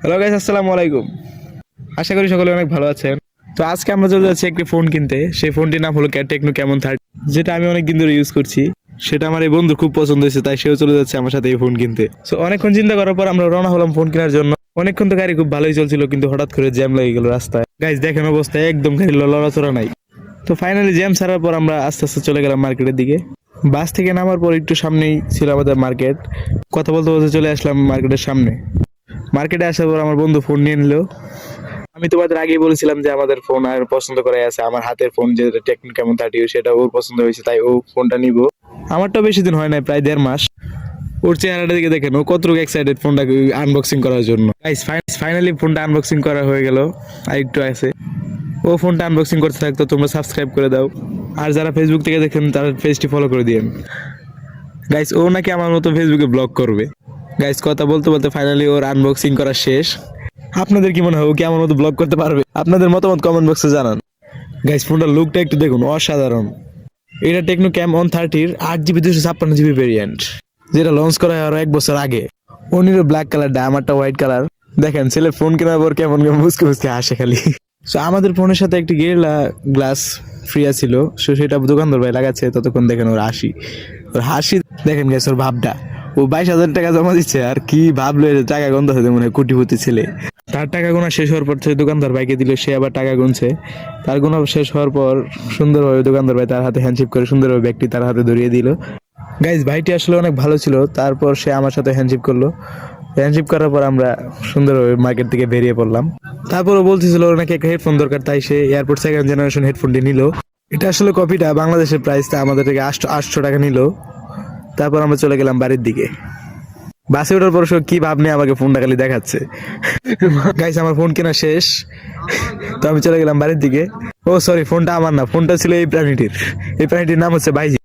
Hello guys, আসসালামু আলাইকুম। আশা করি সকলে অনেক ভালো আছেন। তো আজকে আমরা চলে যাচ্ছি একটি ফোন কিনতে। সেই ফোনটির নাম হলো টেকনো ক্যামন 30, যেটা আমি অনেক দিন ধরে ইউজ করছি। সেটা আমার এই বন্ধু খুব পছন্দ হয়েছে, তাই সেও চলে যাচ্ছে আমার সাথে এই ফোন কিনতে। সো অনেকক্ষণ চিন্তা করার পর আমরা রওনা হলাম ফোন কেনার জন্য। অনেকক্ষণ তো গাড়ি খুব ভালোই চলছিল, কিন্তু হঠাৎ করে জ্যাম লেগে গেল রাস্তায়। গাইস দেখেন অবস্থা, একদম গাড়ি লড়াচড়া নাই। তো ফাইনালি জ্যাম ছাড়ার পর আমরা আস্তে আস্তে চলে গেলাম মার্কেটের দিকে। বাস থেকে নামার পর একটু সামনেই ছিল আমাদের মার্কেট। কথা বলতে বলতে চলে আসলাম মার্কেটের সামনে। মার্কেটে আসার পর আমার বন্ধু ফোন নিয়ে নিল। আমি তোমাদের আগেই বলেছিলাম যে আমাদের ফোন আর পছন্দ করাই আছে। আমার হাতের ফোন যেটা টেকনো ক্যামন 30, সেটা ওর পছন্দ হয়েছে, তাই ও ফোনটা নিব। আমারটাও বেশি দিন হয় না, প্রায় 1.5 মাস। ওর চেহারাটা দিকে দেখেন, ও কতটুকু এক্সাইটেড ফোনটাকে আনবক্সিং করার জন্য। গাইস ফাইনালি ফোনটা আনবক্সিং করা হয়ে গেল। আর একটু আছে, ও ফোনটা আনবক্সিং করতে থাকতো। তোমরা সাবস্ক্রাইব করে দাও, আর যারা ফেসবুক থেকে দেখেন তারা পেজটি ফলো করে দিয়েন। গাইস ও নাকি আমার মতো ফেসবুকে ব্লগ করবে। গাইস কথা বলতে বলতে ফাইনালি ওর আনবক্সিং করা শেষ। আপনাদের কি মনে হয় ও কি আমার মতো ব্লগ করতে পারবে? আপনাদের মতামত কমেন্ট বক্সে জানান। গাইস ফোনটার লুকটা একটু দেখুন, অসাধারণ। এটা টেকনো ক্যামন 30-র 8GB 256GB ভেরিয়েন্ট, যেটা লঞ্চ করা হয় আরো 1 বছর আগে। অন্যের ব্ল্যাক কালারটা, আমারটা হোয়াইট কালার। দেখেন ছেলে ফোন কেনার পর কেমন কেমন মুসকে মুসকে হাসে খালি। সো আমাদের ফোনের সাথে একটি গেরিলা গ্লাস ফ্রি ছিল, সো সেটা দোকানদার ভাই লাগাচ্ছে। ততক্ষণ দেখেন ওর হাসি, ওর হাসি দেখেন গেছে, ওর ভাবটা। ও 22,000 টাকা জমা দিচ্ছে, আর কি ভাবলো যে টাকা গন্ধ হতে মনে হয় কোটিপতি ছেলে। তার টাকা গোনা শেষ হওয়ার পর সে দোকানদার ভাইকে দিল, সে আবার টাকা গুনছে। তার গোনা শেষ হওয়ার পর সুন্দরভাবে দোকানদার ভাই তার হাতে হ্যান্ডশেক করে সুন্দরভাবে ব্যাগটি তার হাতে ধরিয়ে দিল। গাইজ ভাইটি আসলে অনেক ভালো ছিল। তারপর সে আমার সাথে হ্যান্ডশেক করলো। হ্যান্ডশেক করার পর আমরা সুন্দরভাবে মার্কেট থেকে বেরিয়ে পড়লাম। তারপরও বলতেছিল ওর নাকি একটা হেডফোন দরকার, তাই সে এয়ারপোর্ট 2nd জেনারেশন হেডফোনটি নিল। এটা আসলে কপিটা, বাংলাদেশের প্রাইসটা আমাদের থেকে 800 টাকা নিল। তারপর আমরা চলে গেলাম বাড়ির দিকে। বাসে ওঠার পর সে কি ভাব নিয়ে আমাকে ফোনটা খালি দেখাচ্ছে। গাইস আমার ফোন কেনা শেষ, তো আমি চলে গেলাম বাড়ির দিকে। ও সরি, ফোনটা আমার না, ফোনটা ছিল এই প্রাণীটির। এই প্রাণীটির নাম হচ্ছে বাইজিৎ।